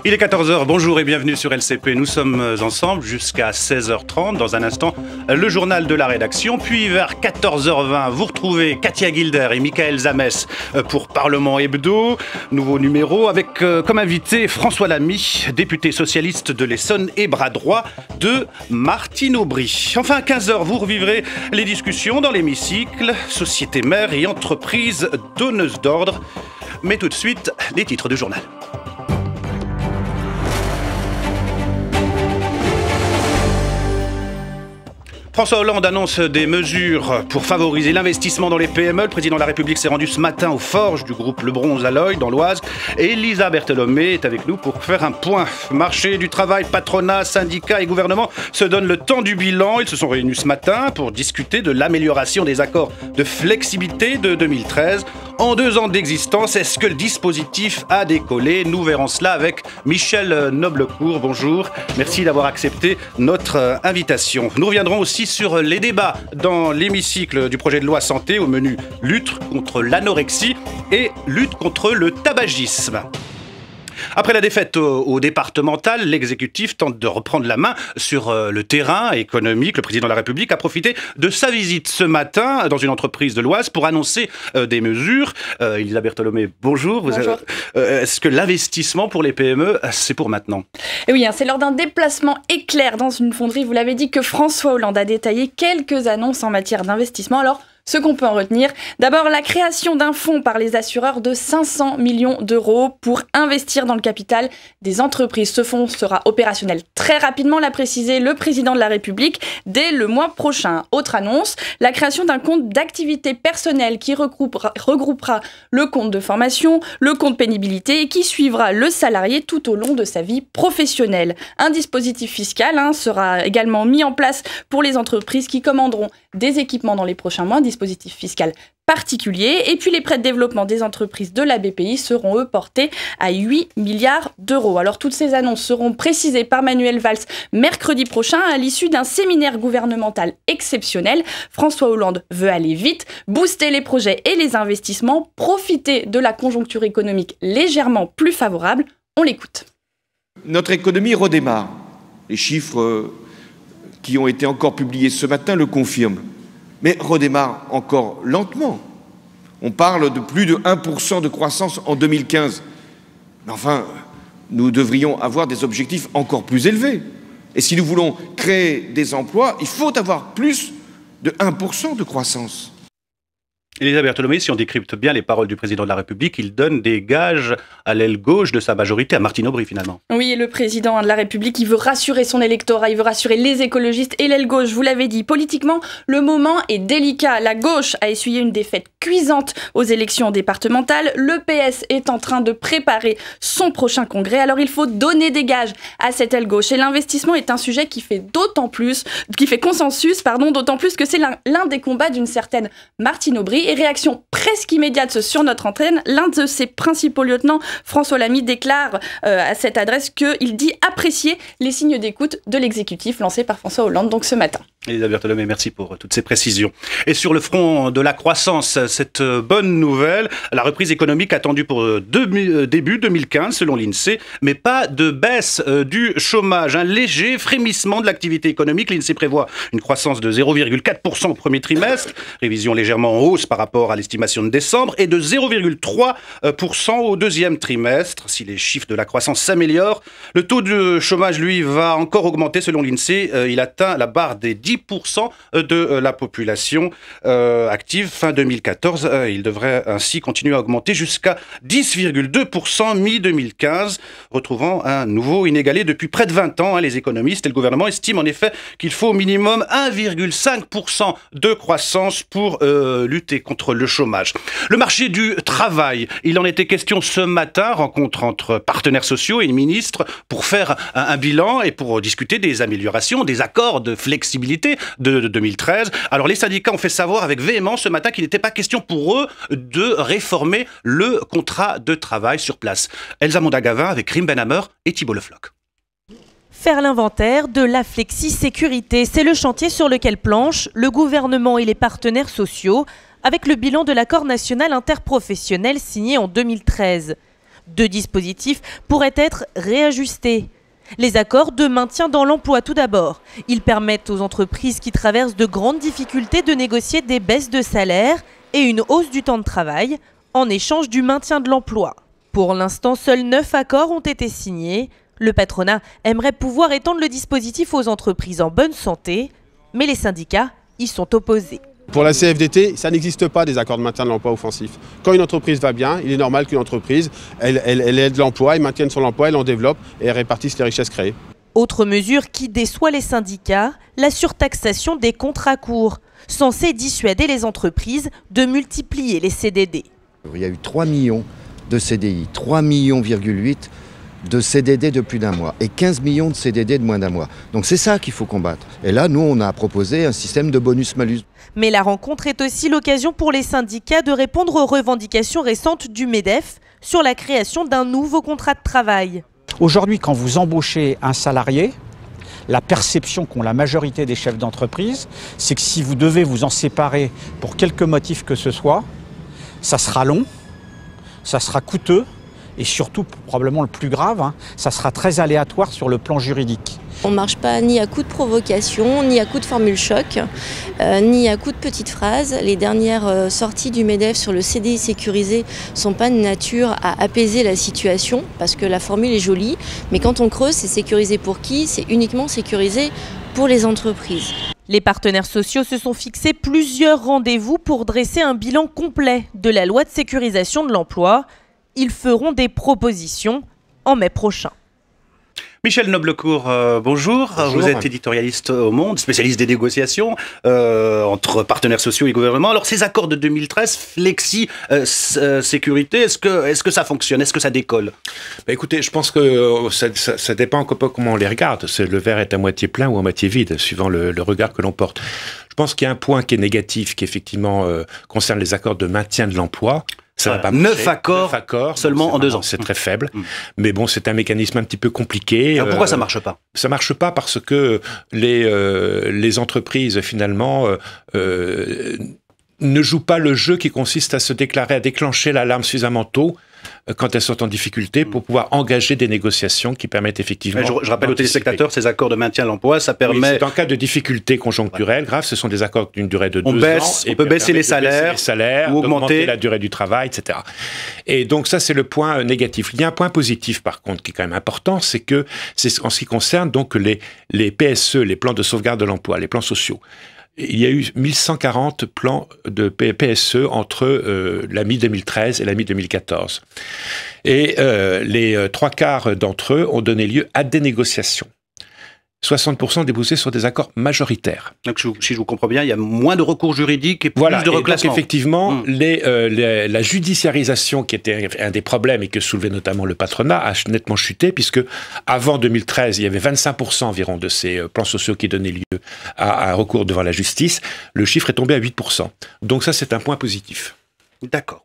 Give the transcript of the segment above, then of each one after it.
Il est 14 h, bonjour et bienvenue sur LCP. Nous sommes ensemble jusqu'à 16 h 30. Dans un instant, le journal de la rédaction. Puis vers 14 h 20, vous retrouvez Katia Gilder et Michael Zamès pour Parlement Hebdo. Nouveau numéro avec comme invité François Lamy, député socialiste de l'Essonne et bras droit de Martine Aubry. Enfin, à 15 h, vous revivrez les discussions dans l'hémicycle, société mère et entreprise donneuse d'ordre. Mais tout de suite, les titres du journal. François Hollande annonce des mesures pour favoriser l'investissement dans les PME. Le président de la République s'est rendu ce matin aux forges du groupe Le Bronze à l'Oeil, dans l'Oise. Et Lisa Berthellemé est avec nous pour faire un point. Marché du travail, patronat, syndicats et gouvernement se donnent le temps du bilan. Ils se sont réunis ce matin pour discuter de l'amélioration des accords de flexibilité de 2013. En 2 ans d'existence, est-ce que le dispositif a décollé? Nous verrons cela avec Michel Noblecourt. Bonjour, merci d'avoir accepté notre invitation. Nous reviendrons aussi sur les débats dans l'hémicycle du projet de loi santé au menu lutte contre l'anorexie et lutte contre le tabagisme. Après la défaite au départemental, l'exécutif tente de reprendre la main sur le terrain économique. Le président de la République a profité de sa visite ce matin dans une entreprise de l'Oise pour annoncer des mesures. Elisa Berthellemé, bonjour. Bonjour. Est-ce que l'investissement pour les PME, c'est pour maintenant? Et oui, c'est lors d'un déplacement éclair dans une fonderie, vous l'avez dit, que François Hollande a détaillé quelques annonces en matière d'investissement. Alors, ce qu'on peut en retenir, d'abord la création d'un fonds par les assureurs de 500 millions d'euros pour investir dans le capital des entreprises. Ce fonds sera opérationnel très rapidement, l'a précisé le président de la République, dès le mois prochain. Autre annonce, la création d'un compte d'activité personnelle qui regroupera le compte de formation, le compte pénibilité et qui suivra le salarié tout au long de sa vie professionnelle. Un dispositif fiscal sera également mis en place pour les entreprises qui commanderont des équipements dans les prochains mois, dispositif fiscal particulier. Et puis les prêts de développement des entreprises de la BPI seront eux portés à 8 milliards d'euros. Alors toutes ces annonces seront précisées par Manuel Valls mercredi prochain à l'issue d'un séminaire gouvernemental exceptionnel. François Hollande veut aller vite, booster les projets et les investissements, profiter de la conjoncture économique légèrement plus favorable. On l'écoute. Notre économie redémarre. Les chiffres qui ont été encore publiés ce matin le confirment. Mais redémarre encore lentement. On parle de plus de 1% de croissance en 2015. Mais enfin, nous devrions avoir des objectifs encore plus élevés. Et si nous voulons créer des emplois, il faut avoir plus de 1% de croissance. Elisa Berthellemé, si on décrypte bien les paroles du président de la République, il donne des gages à l'aile gauche de sa majorité, à Martine Aubry finalement. Oui, le président de la République, il veut rassurer son électorat, il veut rassurer les écologistes et l'aile gauche, vous l'avez dit. Politiquement, le moment est délicat. La gauche a essuyé une défaite cuisante aux élections départementales. Le PS est en train de préparer son prochain congrès. Alors il faut donner des gages à cette aile gauche. Et l'investissement est un sujet qui fait consensus, d'autant plus que c'est l'un des combats d'une certaine Martine Aubry. Et réaction presque immédiate sur notre antenne, l'un de ses principaux lieutenants, François Lamy, déclare à cette adresse qu'il dit apprécier les signes d'écoute de l'exécutif lancé par François Hollande donc ce matin. Elisa Berthellemé, merci pour toutes ces précisions. Et sur le front de la croissance, cette bonne nouvelle, la reprise économique attendue pour début 2015 selon l'INSEE, mais pas de baisse du chômage. Un léger frémissement de l'activité économique. L'INSEE prévoit une croissance de 0,4% au premier trimestre, révision légèrement en hausse par rapport à l'estimation de décembre, et de 0,3% au deuxième trimestre. Si les chiffres de la croissance s'améliorent, le taux de chômage, lui, va encore augmenter selon l'INSEE. Il atteint la barre des 10% de la population active fin 2014. Il devrait ainsi continuer à augmenter jusqu'à 10,2% mi-2015, retrouvant un nouveau inégalé depuis près de 20 ans. Les économistes et le gouvernement estiment en effet qu'il faut au minimum 1,5% de croissance pour lutter contre le chômage. Le marché du travail, il en était question ce matin, rencontre entre partenaires sociaux et ministres pour faire un bilan et pour discuter des améliorations, des accords de flexibilité de 2013. Alors les syndicats ont fait savoir avec véhémence ce matin qu'il n'était pas question pour eux de réformer le contrat de travail sur place. Elsa Mondagavin avec Rim Benhammer et Thibault Lefloc. Faire l'inventaire de la flexi-sécurité, c'est le chantier sur lequel planchent le gouvernement et les partenaires sociaux avec le bilan de l'accord national interprofessionnel signé en 2013. Deux dispositifs pourraient être réajustés. Les accords de maintien dans l'emploi tout d'abord. Ils permettent aux entreprises qui traversent de grandes difficultés de négocier des baisses de salaire et une hausse du temps de travail en échange du maintien de l'emploi. Pour l'instant, seuls 9 accords ont été signés. Le patronat aimerait pouvoir étendre le dispositif aux entreprises en bonne santé, mais les syndicats y sont opposés. Pour la CFDT, ça n'existe pas des accords de maintien de l'emploi offensifs. Quand une entreprise va bien, il est normal qu'une entreprise, elle aide l'emploi, elle maintienne son emploi, elle en développe et elle répartisse les richesses créées. Autre mesure qui déçoit les syndicats, la surtaxation des contrats courts, censée dissuader les entreprises de multiplier les CDD. Il y a eu 3 millions de CDI, 3,8 millions de CDD de plus d'un mois et 15 millions de CDD de moins d'un mois. Donc c'est ça qu'il faut combattre. Et là, nous, on a proposé un système de bonus-malus. Mais la rencontre est aussi l'occasion pour les syndicats de répondre aux revendications récentes du MEDEF sur la création d'un nouveau contrat de travail. Aujourd'hui, quand vous embauchez un salarié, la perception qu'ont la majorité des chefs d'entreprise, c'est que si vous devez vous en séparer pour quelque motif que ce soit, ça sera long, ça sera coûteux et surtout, probablement le plus grave, ça sera très aléatoire sur le plan juridique. On ne marche pas ni à coups de provocation, ni à coups de formule choc, ni à coups de petites phrases. Les dernières sorties du MEDEF sur le CDI sécurisé ne sont pas de nature à apaiser la situation, parce que la formule est jolie, mais quand on creuse, c'est sécurisé pour qui? C'est uniquement sécurisé pour les entreprises. Les partenaires sociaux se sont fixés plusieurs rendez-vous pour dresser un bilan complet de la loi de sécurisation de l'emploi. Ils feront des propositions en mai prochain. Michel Noblecourt, bonjour. Bonjour. Vous êtes éditorialiste au Monde, spécialiste des négociations entre partenaires sociaux et gouvernement. Alors ces accords de 2013, flexi sécurité, est-ce que ça fonctionne? Est-ce que ça décolle? Écoutez, je pense que ça dépend un peu comment on les regarde. Le verre est à moitié plein ou à moitié vide, suivant le regard que l'on porte. Je pense qu'il y a un point qui est négatif, qui effectivement concerne les accords de maintien de l'emploi. Ça va pas marcher. 9 accords seulement en 2 ans. C'est très faible. Mais bon, c'est un mécanisme un petit peu compliqué. Alors pourquoi ça marche pas? Ça marche pas parce que les entreprises, finalement, ne jouent pas le jeu qui consiste à se déclarer, à déclencher l'alarme suffisamment tôt quand elles sont en difficulté pour pouvoir engager des négociations qui permettent effectivement... Je rappelle aux téléspectateurs, ces accords de maintien de l'emploi, ça permet... Oui, c'est en cas de difficultés conjoncturelles graves, ce sont des accords d'une durée de 2 ans. On peut baisser les salaires, ou augmenter la durée du travail, etc. Et donc ça, c'est le point négatif. Il y a un point positif, par contre, qui est quand même important, c'est que c'est en ce qui concerne donc les PSE, les plans de sauvegarde de l'emploi, les plans sociaux. Il y a eu 1140 plans de PSE entre la mi-2013 et la mi-2014. Et les 3/4 d'entre eux ont donné lieu à des négociations. 60% débouchés sur des accords majoritaires. Donc, si je vous comprends bien, il y a moins de recours juridiques et plus de reclassement. Donc, effectivement, la judiciarisation, qui était un des problèmes et que soulevait notamment le patronat, a nettement chuté, puisque avant 2013, il y avait 25% environ de ces plans sociaux qui donnaient lieu à un recours devant la justice. Le chiffre est tombé à 8%. Donc ça, c'est un point positif. D'accord.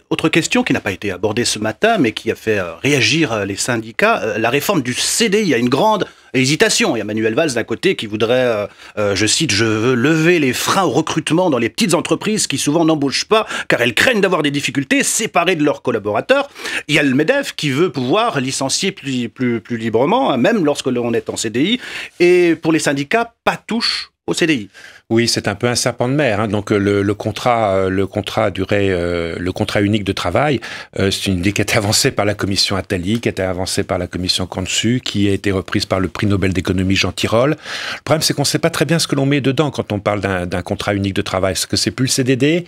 Autre question qui n'a pas été abordée ce matin, mais qui a fait réagir les syndicats, la réforme du CDI. Il y a une grande hésitation. Il y a Manuel Valls d'un côté qui voudrait, je cite, « Je veux lever les freins au recrutement dans les petites entreprises qui souvent n'embauchent pas car elles craignent d'avoir des difficultés séparées de leurs collaborateurs. » Il y a le MEDEF qui veut pouvoir licencier plus librement, même lorsque l'on est en CDI. Et pour les syndicats, pas touche au CDI. Oui, c'est un peu un serpent de mer. Donc le contrat unique de travail, c'est une idée qui a été avancée par la commission Attali, qui a été avancée par la commission Cantu, qui a été reprise par le prix Nobel d'économie Jean Tirole. Le problème, c'est qu'on ne sait pas très bien ce que l'on met dedans quand on parle d'un contrat unique de travail. Parce que c'est plus le CDD,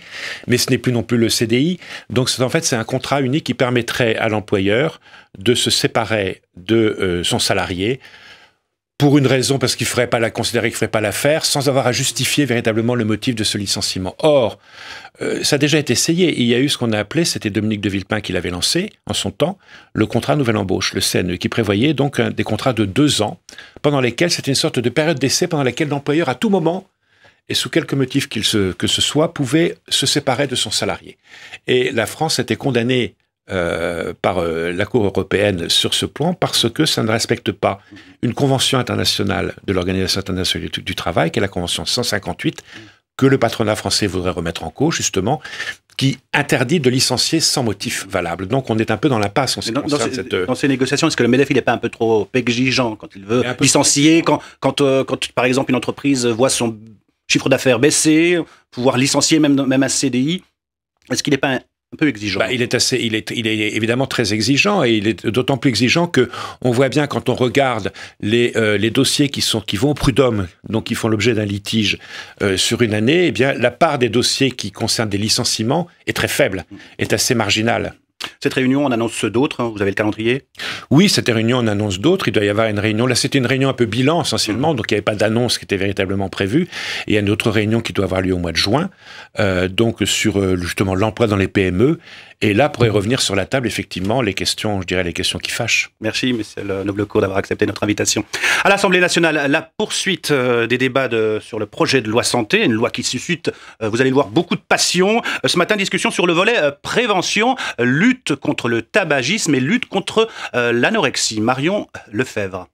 mais ce n'est plus non plus le CDI. Donc en fait, c'est un contrat unique qui permettrait à l'employeur de se séparer de son salarié pour une raison, parce qu'il ne considérait qu'il ne ferait pas l'affaire, sans avoir à justifier véritablement le motif de ce licenciement. Or, ça a déjà été essayé. Il y a eu ce qu'on a appelé, c'était Dominique de Villepin qui l'avait lancé en son temps, le contrat nouvelle embauche, le CNE, qui prévoyait donc des contrats de 2 ans, pendant lesquels c'était une sorte de période d'essai, pendant laquelle l'employeur, à tout moment, et sous quelque motif que ce soit, pouvait se séparer de son salarié. Et la France était condamnée par la Cour européenne sur ce point parce que ça ne respecte pas une convention internationale de l'Organisation internationale du travail, qui est la convention 158, que le patronat français voudrait remettre en cause, justement, qui interdit de licencier sans motif valable. Donc on est un peu dans l'impasse en ce qui concerne dans ces négociations, est-ce que le MEDEF il n'est pas un peu trop exigeant quand il veut licencier, quand par exemple une entreprise voit son chiffre d'affaires baisser, pouvoir licencier même un CDI, est-ce qu'il n'est pas un peu exigeant? Il est évidemment très exigeant, et il est d'autant plus exigeant que on voit bien quand on regarde les dossiers qui vont au prud'homme, donc qui font l'objet d'un litige sur une année, eh bien la part des dossiers qui concernent des licenciements est très faible, est assez marginale. Cette réunion, on annonce d'autres, hein, vous avez le calendrier? Oui, cette réunion, on annonce d'autres. Il doit y avoir une réunion. Là, c'était une réunion un peu bilan, essentiellement, donc il n'y avait pas d'annonce qui était véritablement prévue. Et il y a une autre réunion qui doit avoir lieu au mois de juin, donc sur justement l'emploi dans les PME. Et là, pourrait revenir sur la table, effectivement, les questions, je dirais, les questions qui fâchent. Merci, monsieur le Noblecourt, d'avoir accepté notre invitation. À l'Assemblée nationale, la poursuite des débats sur le projet de loi santé, une loi qui suscite, vous allez le voir, beaucoup de passion. Ce matin, discussion sur le volet prévention, lutte contre le tabagisme et lutte contre l'anorexie. Marion Lefebvre.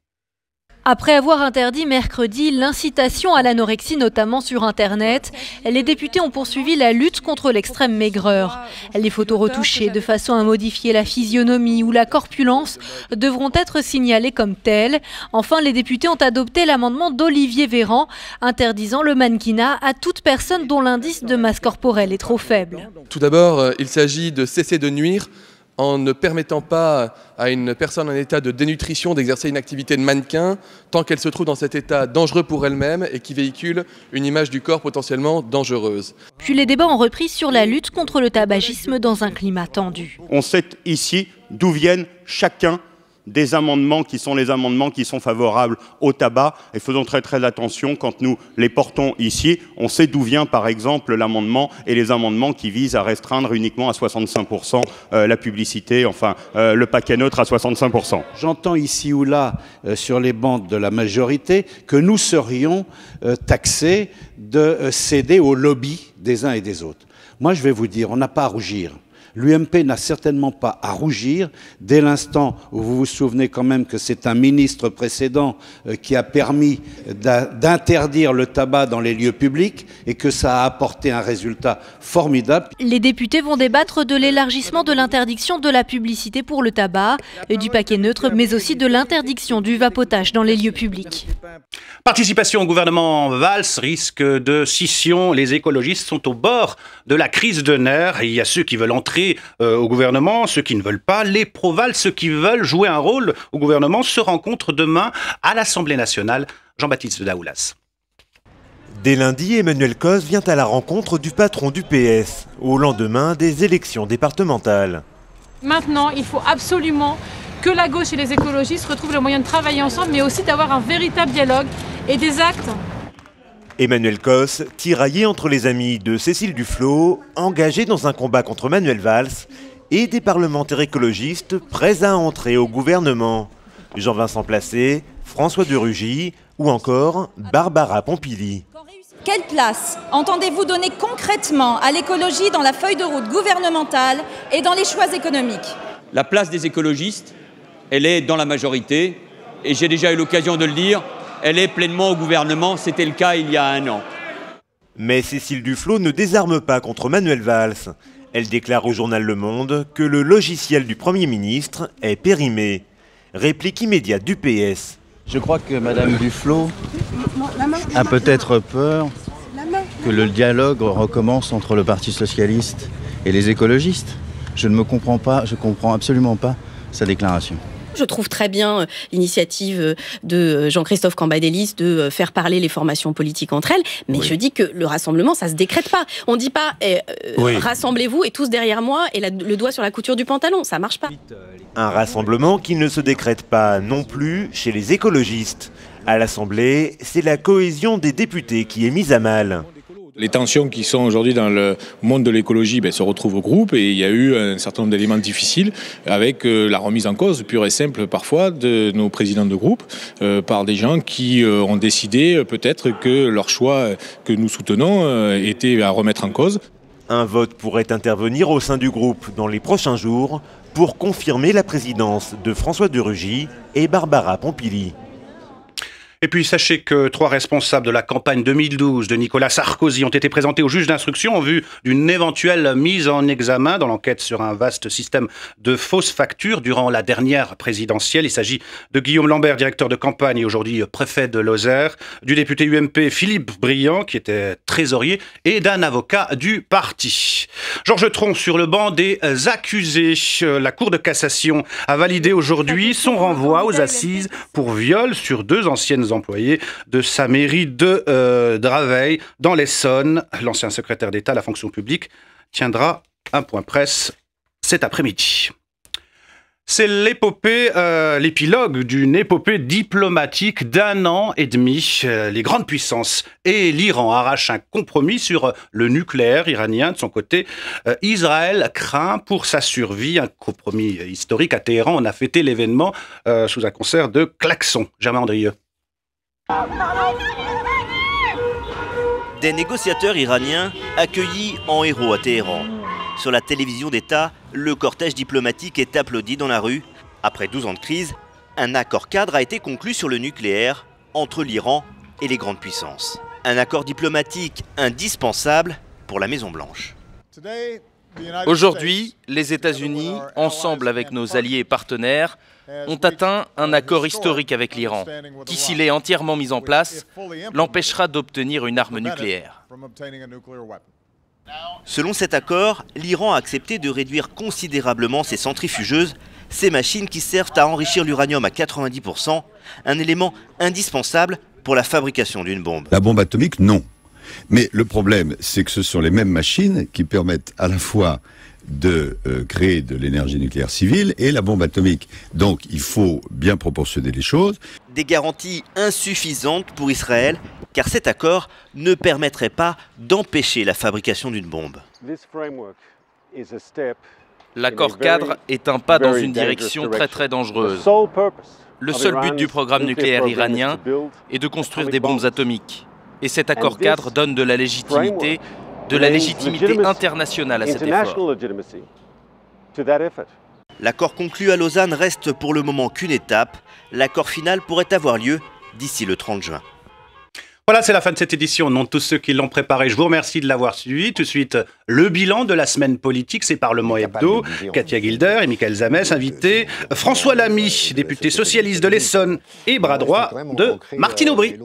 Après avoir interdit mercredi l'incitation à l'anorexie, notamment sur Internet, les députés ont poursuivi la lutte contre l'extrême maigreur. Les photos retouchées de façon à modifier la physionomie ou la corpulence devront être signalées comme telles. Enfin, les députés ont adopté l'amendement d'Olivier Véran interdisant le mannequinat à toute personne dont l'indice de masse corporelle est trop faible. Tout d'abord, il s'agit de cesser de nuire en ne permettant pas à une personne en état de dénutrition d'exercer une activité de mannequin tant qu'elle se trouve dans cet état dangereux pour elle-même et qui véhicule une image du corps potentiellement dangereuse. Puis les débats ont repris sur la lutte contre le tabagisme dans un climat tendu. On sait ici d'où viennent chacun des amendements qui sont favorables au tabac, et faisons très très attention quand nous les portons ici. On sait d'où vient par exemple l'amendement et les amendements qui visent à restreindre uniquement à 65% la publicité, enfin le paquet neutre à 65%. J'entends ici ou là sur les bancs de la majorité que nous serions taxés de céder au lobby des uns et des autres. Moi je vais vous dire, on n'a pas à rougir. L'UMP n'a certainement pas à rougir dès l'instant où vous vous souvenez quand même que c'est un ministre précédent qui a permis d'interdire le tabac dans les lieux publics et que ça a apporté un résultat formidable. Les députés vont débattre de l'élargissement de l'interdiction de la publicité pour le tabac, du paquet neutre, mais aussi de l'interdiction du vapotage dans les lieux publics. Participation au gouvernement Valls, risque de scission. Les écologistes sont au bord de la crise de nerfs. Il y a ceux qui veulent entrer au gouvernement, ceux qui ne veulent pas. Les pro-Valls, ceux qui veulent jouer un rôle au gouvernement, se rencontrent demain à l'Assemblée nationale. Jean-Baptiste Daoulas. Dès lundi, Emmanuel Cos vient à la rencontre du patron du PS, au lendemain des élections départementales. Maintenant, il faut absolument que la gauche et les écologistes retrouvent le moyen de travailler ensemble, mais aussi d'avoir un véritable dialogue et des actes. Emmanuel Cos, tiraillé entre les amis de Cécile Duflot, engagé dans un combat contre Manuel Valls, et des parlementaires écologistes prêts à entrer au gouvernement. Jean-Vincent Placé, François de Rugy ou encore Barbara Pompili. Quelle place entendez-vous donner concrètement à l'écologie dans la feuille de route gouvernementale et dans les choix économiques? La place des écologistes, elle est dans la majorité, et j'ai déjà eu l'occasion de le dire, elle est pleinement au gouvernement, c'était le cas il y a 1 an. Mais Cécile Duflot ne désarme pas contre Manuel Valls. Elle déclare au journal Le Monde que le logiciel du Premier ministre est périmé. Réplique immédiate du PS. Je crois que Madame Duflot a peut-être peur que le dialogue recommence entre le Parti socialiste et les écologistes. Je ne me comprends pas, je comprends absolument pas sa déclaration. Je trouve très bien l'initiative de Jean-Christophe Cambadélis de faire parler les formations politiques entre elles, mais je dis que le rassemblement, ça se décrète pas. On dit pas rassemblez-vous et tous derrière moi et le doigt sur la couture du pantalon, ça marche pas. Un rassemblement qui ne se décrète pas non plus chez les écologistes. À l'Assemblée, c'est la cohésion des députés qui est mise à mal. Les tensions qui sont aujourd'hui dans le monde de l'écologie se retrouvent au groupe, et il y a eu un certain nombre d'éléments difficiles avec la remise en cause pure et simple parfois de nos présidents de groupe par des gens qui ont décidé peut-être que leur choix que nous soutenons était à remettre en cause. Un vote pourrait intervenir au sein du groupe dans les prochains jours pour confirmer la présidence de François de Rugy et Barbara Pompili. Et puis sachez que 3 responsables de la campagne 2012 de Nicolas Sarkozy ont été présentés au juge d'instruction en vue d'une éventuelle mise en examen dans l'enquête sur un vaste système de fausses factures durant la dernière présidentielle. Il s'agit de Guillaume Lambert, directeur de campagne et aujourd'hui préfet de Lozère, du député UMP Philippe Briand, qui était trésorier, et d'un avocat du parti. Georges Tron sur le banc des accusés. La Cour de cassation a validé aujourd'hui son renvoi aux assises pour viol sur 2 anciennes employés de sa mairie de Draveil, dans l'Essonne. L'ancien secrétaire d'État à la fonction publique tiendra un point presse cet après-midi. C'est l'épopée, l'épilogue d'une épopée diplomatique d'1 an et demi. Les grandes puissances et l'Iran arrachent un compromis sur le nucléaire iranien. De son côté, Israël craint pour sa survie. Un compromis historique à Téhéran. On a fêté l'événement sous un concert de klaxons. Germain Andrieux. Des négociateurs iraniens accueillis en héros à Téhéran. Sur la télévision d'État, le cortège diplomatique est applaudi dans la rue. Après 12 ans de crise, un accord cadre a été conclu sur le nucléaire entre l'Iran et les grandes puissances. Un accord diplomatique indispensable pour la Maison-Blanche. Aujourd'hui, les États-Unis, ensemble avec nos alliés et partenaires, ont atteint un accord historique avec l'Iran, qui, s'il est entièrement mis en place, l'empêchera d'obtenir une arme nucléaire. Selon cet accord, l'Iran a accepté de réduire considérablement ses centrifugeuses, ces machines qui servent à enrichir l'uranium à 90%, un élément indispensable pour la fabrication d'une bombe. La bombe atomique, non. Mais le problème, c'est que ce sont les mêmes machines qui permettent à la fois de créer de l'énergie nucléaire civile et la bombe atomique. Donc il faut bien proportionner les choses. Des garanties insuffisantes pour Israël, car cet accord ne permettrait pas d'empêcher la fabrication d'une bombe. L'accord cadre est un pas dans une direction très dangereuse. Le seul but du programme nucléaire iranien est de construire des bombes atomiques. Et cet accord cadre donne de la légitimité internationale à cet effort. L'accord conclu à Lausanne reste pour le moment qu'une étape. L'accord final pourrait avoir lieu d'ici le 30 juin. Voilà, c'est la fin de cette édition. Au nom de tous ceux qui l'ont préparé, je vous remercie de l'avoir suivi. Tout de suite, le bilan de la semaine politique, c'est Parlement Hebdo. Katia Gilder et Michael Zamès, invités. François Lamy, député socialiste de l'Essonne et bras droit de Martine Aubry.